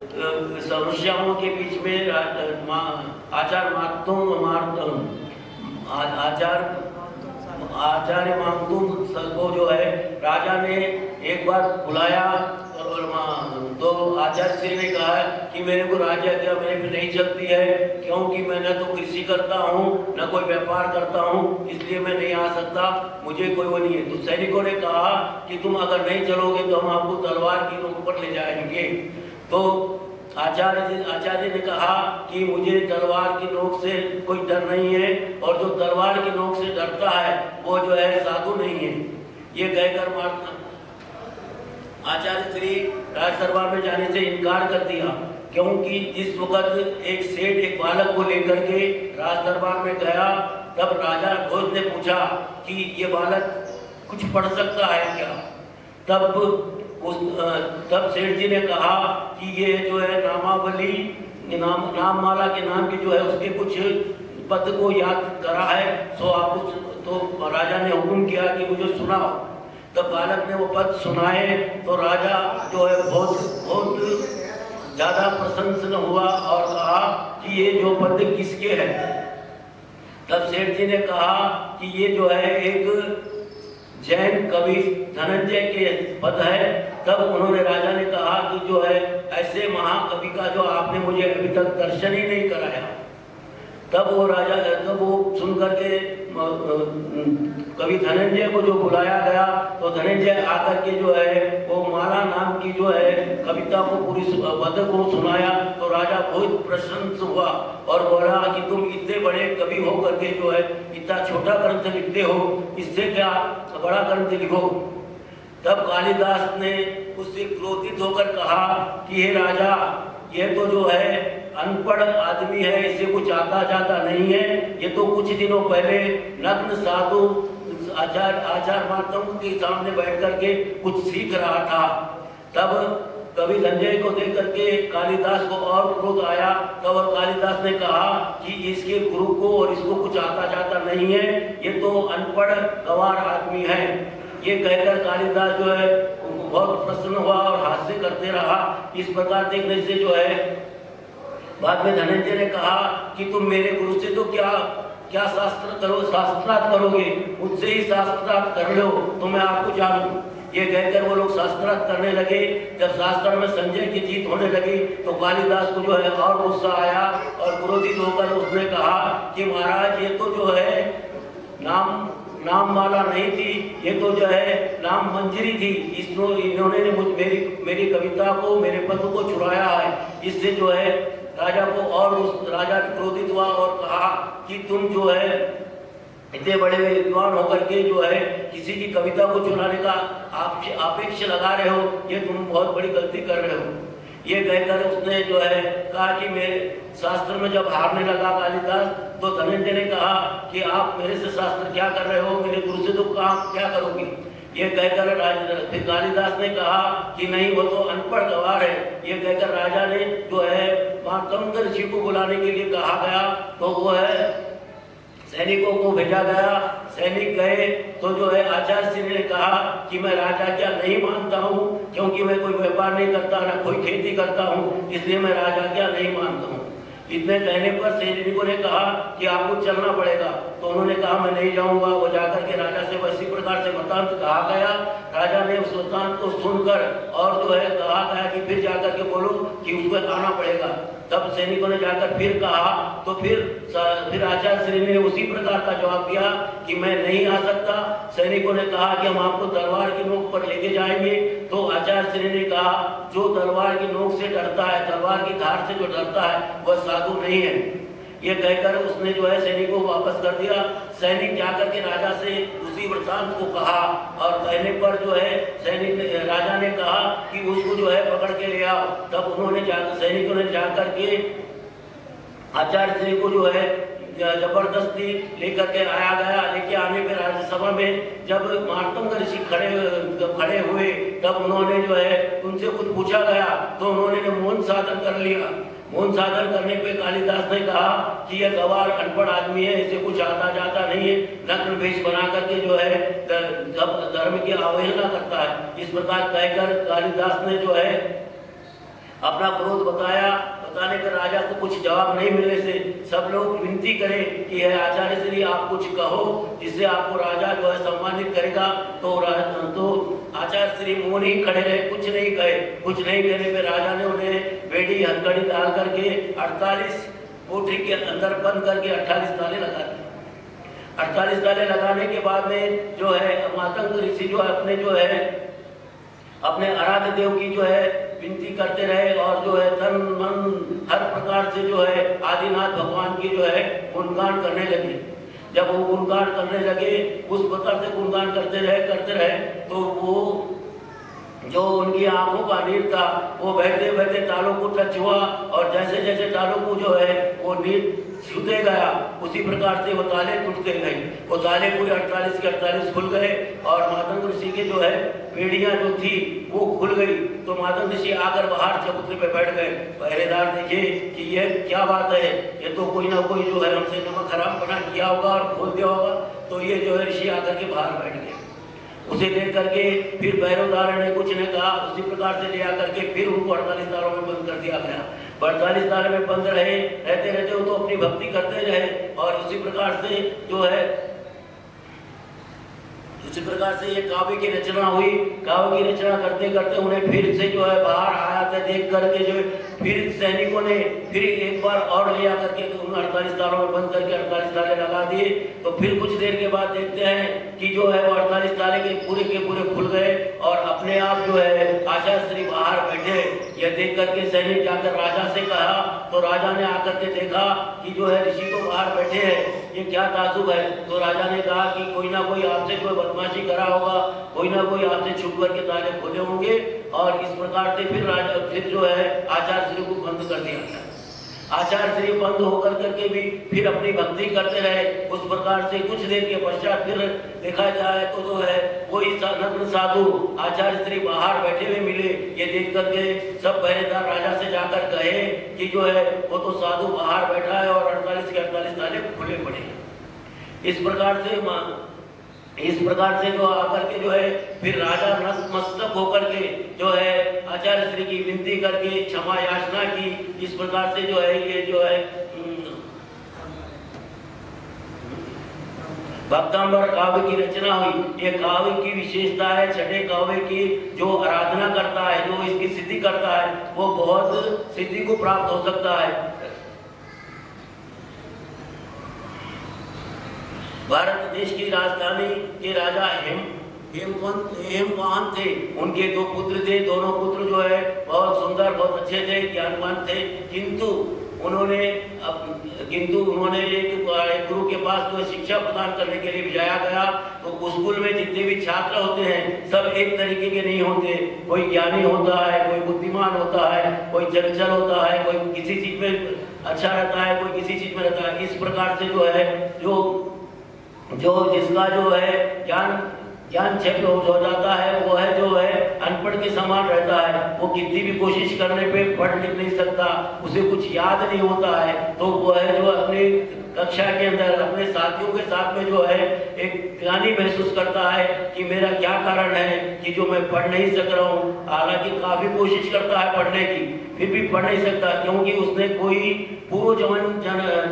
समस्याओं के बीच में आचार्य आचार्य मामदूम को जो है राजा ने एक बार बुलाया और तो आचार्य श्री ने कहा कि मेरे को राजा क्या मेरे पे नहीं चलती है, क्योंकि मैं न तो कृषि करता हूँ न कोई व्यापार करता हूँ, इसलिए मैं नहीं आ सकता, मुझे कोई वो नहीं है। तो सैनिकों ने कहा कि तुम अगर नहीं चलोगे तो हम आपको तलवार की नोक पर ले जाएंगे। तो आचार्य ने कहा कि मुझे तलवार की नोक से कोई डर नहीं है, और जो तलवार की नोक से डरता है वो जो है साधु नहीं है। ये कहकर आचार्य श्री राज दरबार में जाने से इनकार कर दिया, क्योंकि जिस वक्त एक सेठ एक बालक को लेकर के राज दरबार में गया, तब राजा भोज ने पूछा कि ये बालक कुछ पढ़ सकता है क्या। तब सेठ जी ने कहा कि ये जो है नामावली नाममाला के नाम की जो है उसके कुछ पद को याद करा है, तो राजा ने हुक्म किया कि मुझे सुनाओ। तब बालक ने वो पद सुनाए तो राजा जो है बहुत ज़्यादा प्रसन्न हुआ और कहा कि ये जो पद किसके है। तब सेठ जी ने कहा कि ये जो है एक जैन कवि धनंजय के पद है। तब उन्होंने राजा ने कहा कि जो है ऐसे महाकवि का जो आपने मुझे अभी तक दर्शन ही नहीं कराया। तब वो सुन करके कवि धनंजय को जो बुलाया गया, तो धनंजय आकर के जो है वो माला नाम की जो है कविता को पूरी पद को सुनाया। तो राजा बहुत प्रसन्न हुआ और बोला कि तुम इतने बड़े कवि हो करके जो है इतना छोटा ग्रंथ लिखते हो, इससे क्या बड़ा ग्रंथ लिखो। तब कालिदास ने उससे क्रोधित होकर कहा कि हे राजा, ये तो जो है अनपढ़ आदमी है, इसे कुछ आता जाता नहीं है, ये तो कुछ दिनों पहले नग्न साधु आचार्य मातम के सामने बैठ करके कुछ सीख रहा था। तब कवि धनंजय को देख करके कालिदास को और क्रोध आया। तब कालिदास ने कहा कि इसके गुरु को और इसको कुछ आता जाता नहीं है, ये तो अनपढ़ गंवार आदमी है। ये कहकर कालिदास जो है बहुत प्रसन्न हुआ और हास्य करते रहा। इस प्रकार देखने से जो है बाद में धनंजय ने कहा कि तुम मेरे गुरु से तो क्या शास्त्रार्थ करोगे, मुझसे ही शास्त्रार्थ कर लो तो मैं आपको जानूं। ये कहकर वो लोग शास्त्रार्थ करने लगे। जब शास्त्र में संजय की जीत होने लगी तो कालिदास को जो है और गुस्सा आया और क्रोधित होकर उसने कहा कि महाराज, ये तो जो है नाम माला नहीं थी, ये तो जो है नाम मंजरी थी। इन्होंने मेरी कविता को, मेरे पद को चुराया है। इससे जो है राजा को और उस राजा क्रोधित हुआ और कहा कि तुम जो है इतने बड़े विद्वान होकर के जो है किसी की कविता को चुराने का आपेक्ष लगा रहे हो, ये तुम बहुत बड़ी गलती कर रहे हो। ये कहकर उसने जो है कहा कि मेरे शास्त्र में जब हारने लगा कालिदास, तो धनंजय ने कहा कि आप मेरे से शास्त्र क्या कर रहे हो, मेरे गुरु से तो काम क्या करोगे। ये कहकर फिर कालिदास ने कहा कि नहीं, वो तो अनपढ़ गवार है। ये कहकर राजा ने जो है मातंग ऋषि को बुलाने के लिए कहा गया, तो वो है सैनिकों को भेजा गया। सैनिक गए तो जो है आचार्य श्री ने कहा कि मैं राजा क्या नहीं मानता हूँ, क्योंकि मैं कोई व्यापार नहीं करता, ना कोई खेती करता हूँ, इसलिए मैं राजा क्या नहीं मानता हूँ। इतने कहने पर सैनिकों ने कहा कि आपको चलना पड़ेगा। तो उन्होंने कहा मैं नहीं जाऊंगा। वो जाकर के राजा से इसी प्रकार से वृत्तांत कहा गया। राजा ने उस वृत्तांत को सुनकर और जो है कहा गया कि फिर जाकर के बोलो कि उसको आना पड़ेगा। तब सैनिकों ने जाकर फिर कहा, तो फिर आचार्य श्री ने उसी प्रकार का जवाब दिया कि मैं नहीं आ सकता। सैनिकों ने कहा कि हम आपको तलवार की नोक पर लेके जाएंगे। तो आचार्य श्री ने कहा जो तलवार की नोक से डरता है, तलवार की धार से जो डरता है, वह साधु नहीं है। ये कहकर उसने जो है सैनिकों को वापस कर दिया। सैनिक जाकर के राजा से उसी वृत्तांत को कहा और कहने पर जो है राजा ने कहा कि उसको जो है पकड़ के ले आओ। तब सैनिकों ने जाकर के आचार्य श्री को जो है जबरदस्ती लेकर के आया गया। लेके आने पे राज्यसभा में जब मार्तंग ऋषि खड़े हुए, तब उन्होंने जो है उनसे कुछ पूछा गया, तो उन्होंने मौन साधन कर लिया। मौन साधन करने पे कालिदास ने कहा कि यह गवार अनपढ़ आदमी है, इसे कुछ आता जाता नहीं है, नग्न वेश बना करके जो है धर्म की अवहेलना करता है। इस प्रकार कहकर कालिदास ने जो है अपना क्रोध बताने पर राजा को कुछ जवाब नहीं मिलने से सब लोग विनती करें कि है आचार्य श्री आप कुछ कहो जिससे आपको राजा जो है सम्मानित करेगा। तो आचार्य श्री मौन ही खड़े रहे, कुछ नहीं कहे। कुछ नहीं कहने पे राजा ने उन्हें बेड़ी हथकड़ी डाल करके 48 कोठरी के अंदर बंद करके 48 ताले लगा दिए। 48 ताले लगाने के बाद में जो है मातंग ऋषि जो है अपने आराध्य देव की जो है विनती करते रहे और जो है तन मन हर प्रकार से जो है आदिनाथ भगवान की जो है गुणगान करने लगे। जब वो गुणगान करने लगे उस प्रकार से गुणगान करते रहे तो वो जो उनकी आंखों का नीर था वो बहते बहते तालों को टच हुआ और जैसे जैसे तालों को जो है वो नीर छूते गया उसी प्रकार से वो ताले टूटते गए। वो ताले पूरे 48 के 48 खुल गए और मातंग ऋषि के जो है बेड़ियां जो थी वो खुल गई। तो मातंग ऋषि आकर बाहर चबूतरे पे बैठ गए। पहरेदार देखे कि ये क्या बात है, ये तो कोई ना कोई जो है हमसे नमक हराम बना किया होगा और खोल दिया होगा। तो ये जो है ऋषि आकर के बाहर बैठ गए। उसे देख करके फिर भैरवदार ने कुछ ने कहा, उसी प्रकार से ले आकर के फिर उनको 48 तालों में बंद कर दिया गया। 48 ताले में बंद रहते वो तो अपनी भक्ति करते रहे और उसी प्रकार से जो है उसी प्रकार से ये काव्य की रचना हुई। काव्य की रचना करते करते उन्हें फिर से जो है बाहर आया था देख करके जो फिर सैनिकों ने फिर एक बार और ले आकर के उन 48 तालों में बंद करके 48 ताले लगा दिए। तो फिर कुछ देर के बाद देखते हैं कि जो है वो 48 ताले के पूरे खुल गए और अपने आप जो है आचार्य श्री बाहर बैठे। यह देख करके सैनिक जाकर राजा से कहा तो राजा ने आकर के देखा कि जो है ऋषि तो बाहर बैठे हैं, ये क्या ताजुब है। तो राजा ने कहा कि कोई ना कोई आपसे कोई बदमाशी करा होगा, कोई ना कोई आपसे छुप करके ताले खोले होंगे। और इस प्रकार से फिर जो है आचार्य श्री को बंद कर दिया गया। आचार्य श्री बंद होकर करके भी फिर अपनी भक्ति करते रहे। उस प्रकार से कुछ देर के पश्चात फिर देखा जाए तो जो है कोई नग्न साधु आचार्य श्री बाहर बैठे हुए मिले। ये देख करके सब पहरेदार राजा से जाकर कहे कि जो है वो तो साधु बाहर बैठा है और 48 के 48 ताले खुले पड़े। इस प्रकार से जो आकर के जो है फिर राजा नतमस्तक होकर के जो है आचार्य श्री की विनती करके क्षमा याचना की। इस प्रकार से जो है ये जो है भक्तांबर काव्य की रचना हुई। ये काव्य की विशेषता है छठे काव्य की, जो आराधना करता है, जो इसकी सिद्धि करता है वो बहुत सिद्धि को प्राप्त हो सकता है। भारत देश की राजधानी के राजा हेमवान थे। उनके 2 पुत्र थे। दोनों पुत्र जो है बहुत सुंदर, बहुत अच्छे थे, ज्ञानवान थे। किंतु उन्होंने एक गुरु के पास जो शिक्षा प्रदान करने के लिए भेजा गया। तो स्कूल में जितने भी छात्र होते हैं सब एक तरीके के नहीं होते। कोई ज्ञानी होता है, कोई बुद्धिमान होता है, कोई चंचल होता है, कोई किसी चीज में अच्छा रहता है, कोई किसी चीज में रहता है। इस प्रकार से जो है जो जिसका जो है ज्ञान क्षेत्र हो जाता है वो है जो है अनपढ़ के समान रहता है। वो कितनी भी कोशिश करने पे पढ़ लिख नहीं सकता, उसे कुछ याद नहीं होता है। तो वो है जो अपने कक्षा के अंदर अपने साथियों के साथ में जो है एक ग्लानि महसूस करता है कि मेरा क्या कारण है कि जो मैं पढ़ नहीं सक रहा हूँ। हालांकि काफी कोशिश करता है पढ़ने की, फिर भी पढ़ नहीं सकता, क्योंकि उसने कोई पूर्व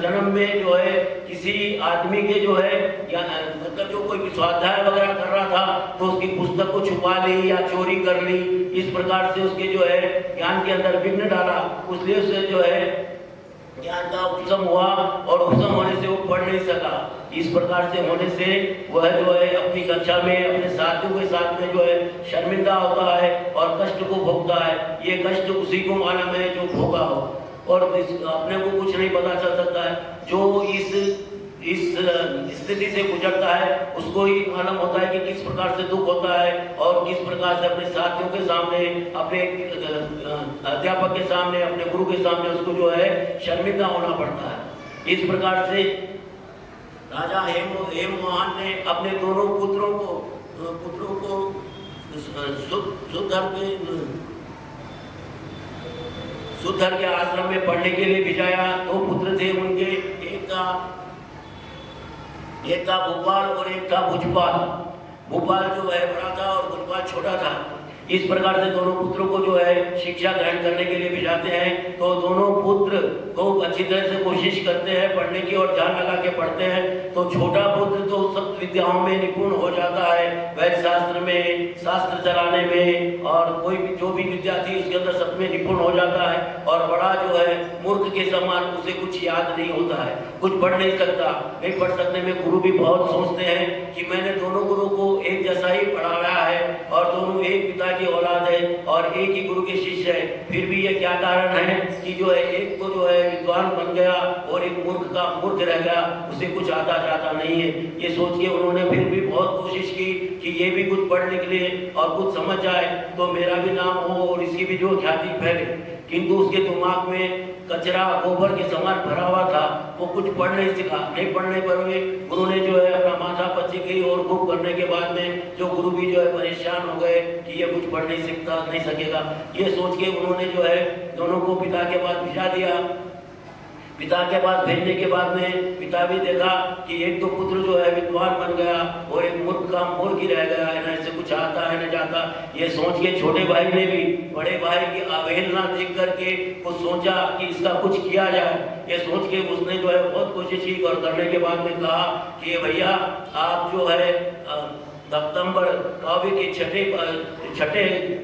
जन्म में जो है किसी आदमी के जो है मतलब जो कोई स्वाध्याय वगैरह कर रहा था तो उसकी पुस्तक को छुपा ली या चोरी कर ली। इस प्रकार से उसके जो है ज्ञान के अंदर विघ्न डाला। उसलिए उससे जो है ज्ञान का उपशम हुआ और उपशम होने से वो पढ़ नहीं सका। इस प्रकार से होने से वह जो है अपनी कक्षा में अपने साथियों के साथ में जो है शर्मिंदा होता है और कष्ट को भोगता है। ये कष्ट उसी को मालूम है जो भोगा हो, और अपने को कुछ नहीं पता चल सकता है। जो इस स्थिति से गुजरता है उसको ही मालूम होता है कि किस प्रकार से दुख होता है और किस प्रकार से अपने साथियों के सामने, अपने अध्यापक के सामने, अपने गुरु के सामने उसको जो है शर्मिंदा होना पड़ता है। इस प्रकार से राजा हेमवान ने अपने दोनों पुत्रों को सुधर के आश्रम में पढ़ने के लिए भिजाया। 2 पुत्र थे उनके, एक था भोपाल और एक था भुजपाल। भोपाल जो है बड़ा था और भुजपाल छोटा था। इस प्रकार से दोनों पुत्रों को जो है शिक्षा ग्रहण करने के लिए भेजाते हैं। तो दोनों पुत्र खूब अच्छी तरह से कोशिश करते हैं पढ़ने की और ध्यान लगा के पढ़ते हैं। तो छोटा पुत्र तो सब विद्याओं में निपुण हो जाता है, वैद्य शास्त्र में, शास्त्र चलाने में, और कोई भी जो भी विद्या थी उसके अंदर सब में निपुण हो जाता है। और बड़ा जो है मूर्ख के समान, उसे कुछ याद नहीं होता है, कुछ पढ़ नहीं सकता। नहीं पढ़ सकने में गुरु भी बहुत सोचते हैं कि मैंने दोनों गुरु को एक जैसा ही पढ़ाया है और दोनों एक पिता की औलाद है और एक ही गुरु के शिष्य है, फिर भी ये क्या कारण है कि जो है एक को जो है विद्वान बन गया और एक मूर्ख का मूर्ख रह गया, उसे कुछ आता जाता नहीं है। ये सोच के उन्होंने फिर भी बहुत कोशिश की कि ये भी कुछ पढ़ लिख ले और कुछ समझ जाए तो मेरा भी नाम हो और इसकी भी जो ख्याति फैले। किंतु उसके दिमाग में कचरा गोबर के समान भरा हुआ था, वो कुछ पढ़ नहीं सीखा। नहीं पढ़ने पर वे गुरु ने जो है अपना माथा पच्ची गई और खूब करने के बाद में जो गुरु भी जो है परेशान हो गए कि ये कुछ पढ़ नहीं सकता, नहीं सकेगा। ये सोच के उन्होंने जो है दोनों को पिता के पास भिजा दिया। पिता के पास भेजने के बाद में पिता भी देखा कि एक तो पुत्र जो है विद्वान बन गया और एक मूर्ख का मूर्ख ही रह गया है, ना इसे कुछ आता है न जाता। ये सोच के छोटे भाई ने भी बड़े भाई की अवहेलना देख करके कुछ सोचा कि इसका कुच किया जाए। ये सोच के उसने जो है बहुत कोशिश की और करने के बाद में कहा कि भैया आप जो है दफ्तंबर काव्य के छठे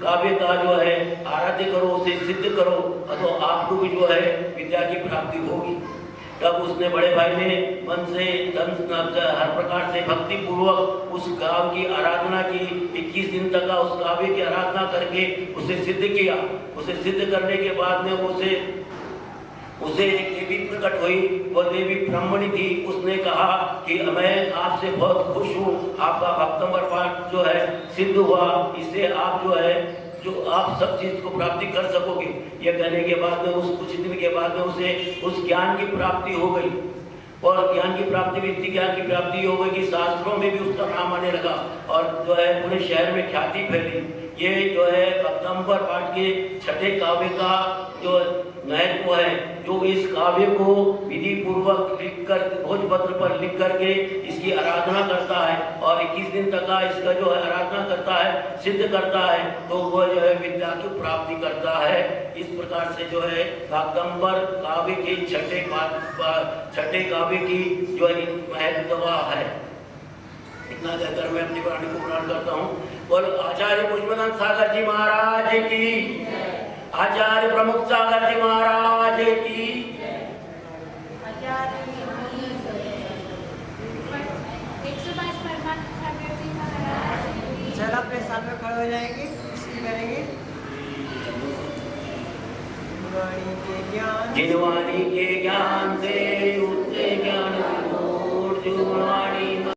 काव्य का जो है आराध्य करो, उसे सिद्ध करो, तो आपको भी जो है विद्या की प्राप्ति होगी। तब उसने बड़े भाई ने मन से हर प्रकार से भक्ति पूर्वक उस काव्य की आराधना की। 21 दिन तक का उस काव्य की आराधना करके उसे सिद्ध किया। उसे सिद्ध करने के बाद में उसे एक देवी प्रकट हुई। वो देवी ब्राह्मणी थी। उसने कहा कि मैं आपसे बहुत खुश हूँ, आपका भक्तंबर पाठ जो है सिद्ध हुआ, इससे आप जो है जो आप सब चीज को प्राप्ति कर सकोगे। ये कहने के बाद में उस कुछ दिन के बाद में उसे उस ज्ञान की प्राप्ति हो गई। और ज्ञान की प्राप्ति भी इतनी ज्ञान की प्राप्ति हो गई कि शास्त्रों में भी उसका नाम आने लगा और जो है पूरे शहर में ख्याति फैली। ये जो है भक्तंबर पाठ के छठे काव्य का जो महत्व है, जो इस काव्य को विधि पूर्वक लिखकर भोजपत्र पर लिख करके इसकी आराधना करता है और 21 दिन तक का इसका जो है आराधना करता है, सिद्ध करता है, तो वह जो है विद्या की प्राप्ति करता है। इस प्रकार से जो है भक्तंबर काव्य के छठे काव्य की जो है महत्व है। इतना कहकर मैं अपनी वाणी को प्रणाम करता हूँ। और आचार्य पुष्पानंद सागर जी महाराज की, आचार्य प्रमुख सागर जी महाराज की। चल अपने साथ में खड़े हो जाएंगे, करेंगे। जिनवाणी के ज्ञान